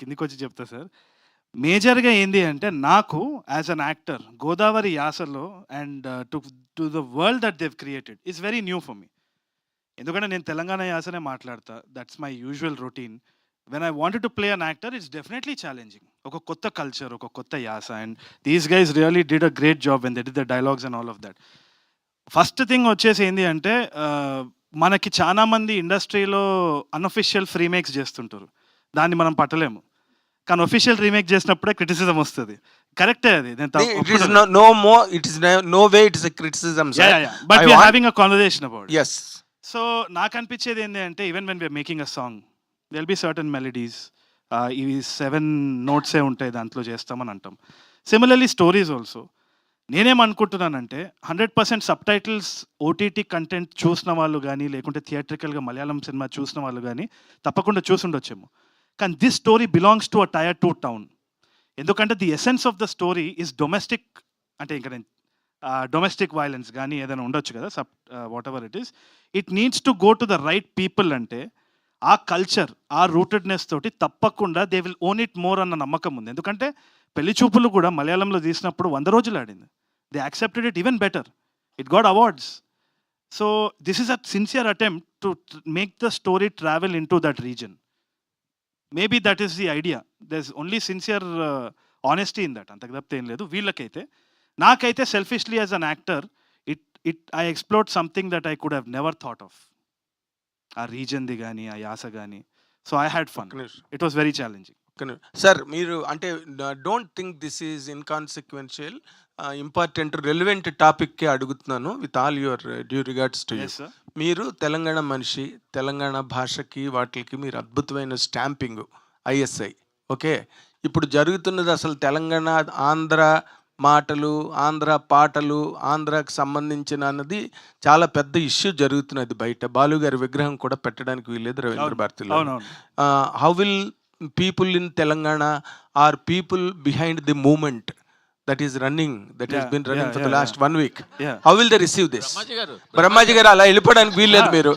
కిందికొచ్చి చెప్తా సార్. మేజర్‌గా ఏంది అంటే నాకు యాస్ ఎన్ యాక్టర్ గోదావరి యాసలో and to the world that they have created it's very new for me. ఎందుకంటే నేను తెలంగాణ యాసనే మాట్లాడతా. That's my usual routine. When I wanted to play an actor it's definitely challenging. ఒక కొత్త కల్చర్, ఒక కొత్త యాస and these guys really did a great job when they did the dialogues and all of that. First thing వచ్చేసి ఏంది అంటే మనకి చాలా మంది ఇండస్ట్రీలో అన్‌అఫిషియల్ రీమేక్స్ చేస్తుంటారు. దాన్ని మనం పట్టలేము. కానీ ఒఫిషియల్ రీమేక్ చేసినప్పుడే క్రిటిసిజం వస్తది. కరెక్టే అది. నేను It is no more. It is no way. It is a criticism, sir. yeah. But we are having a conversation about it. Yes. So నాకు అనిపించేది ఏంటి అంటే even when we're making a song there be certain melodies, ఇవి 7 నోట్సే ఉంటాయి దాంట్లో చేస్తామని అంటాం. Similarly stories also. నేనేమనుకుంటున్నానంటే 100% సబ్ టైటిల్స్ ఓటీటీ కంటెంట్ చూసిన వాళ్ళు కానీ లేకుంటే థియేట్రికల్గా మలయాళం సినిమా చూసిన వాళ్ళు కానీ తప్పకుండా చూసుండొచ్చేమో. కానీ this story belongs to a tier 2 town. ఎందుకంటే the essence of the story is domestic. అంటే ఇంకా నేను డొమెస్టిక్ వైలెన్స్ కానీ ఏదైనా ఉండొచ్చు కదా, whatever it is, it needs to go to the right people. అంటే ఆ కల్చర్, ఆ రూటెడ్నెస్ తోటి తప్పకుండా they will own it more అన్న నమ్మకం ఉంది. ఎందుకంటే పెళ్లి చూపులు కూడా మలయాళంలో తీసినప్పుడు 100 రోజులు ఆడింది. They accepted it even better. It got awards. So this is a sincere attempt to make the story travel in to that reason. Maybe that is the idea. There is only sincere honesty in that. అంతకు తప్పితే ఏం లేదు వీళ్ళకైతే. నాకైతే selfishly as an actor I explored something that I could have never thought of. ఆ రీజన్ది కానీ ఆ యాస కానీ. So I had fun. It was very challenging. Sir మీరు అంటే don't think this is inconsequential, important relevant టాపిక్కే అడుగుతున్నాను with all your due regards to you. మీరు తెలంగాణ మనిషి, తెలంగాణ భాషకి వాటికి మీరు అద్భుతమైన స్టాంపింగ్ ఐఎస్ఐ. ఓకే, ఇప్పుడు జరుగుతున్నది అసలు తెలంగాణ ఆంధ్ర మాటలు, ఆంధ్ర పాటలు, ఆంధ్రాకి సంబంధించిన అన్నది చాలా పెద్ద ఇష్యూ జరుగుతున్నది బయట. బాలు గారి విగ్రహం కూడా పెట్టడానికి వీల్లేదు రవీంద్ర భారతిలో. How will people in Telangana are people behind the movement that is running, that has been running for the last 1 week? How will they receive this? Brahmaji గారు అలా వెళ్ళిపోవడానికి వీల్లేదు. మీరు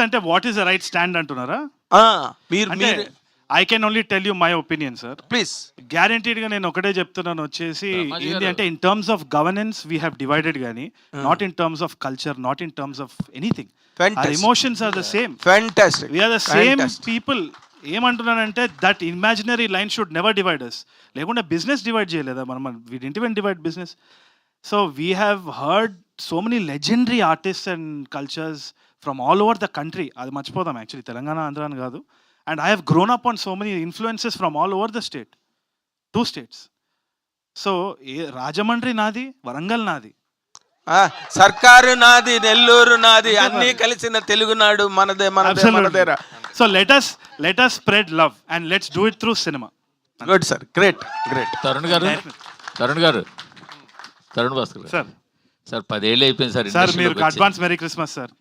అంటే what is the right stand అంటున్నారా? మీరు I can only tell you my opinion sir. Please. Guaranteed గా నేను ఒకటే చెప్తున్నాను వచ్చేసి ఏంటి అంటే in terms of governance we have divided గానీ not in terms of culture, not in terms of anything. Our emotions are the same. Fantastic. We are the same people. ఏమంటున్నానంటే that imaginary line should never divide us. లేకుంటే business divide చేయలేదా మనం? We didn't even divide business. So we have heard so many legendary artists and cultures from all over the country. అది మర్చిపోదాం actually, Telangana Andhra అని కాదు. And I have grown up on so many influences from all over the state, 2 states. So Rajahmundry నాది, వరంగల్ నాది, సర్కారు నాది, నెల్లూరు నాది, అన్ని కలిసిన తెలుగునాడు మనదే మనదేరా. So let us spread love and let's do it through cinema. Good sir, great. Tarun Bhaskar sir. Sir 10 ఏళ్ళు అయిపోయింది సార్. సార్ మీరు అడ్వాన్స్ మెరీ క్రిస్మస్ సార్.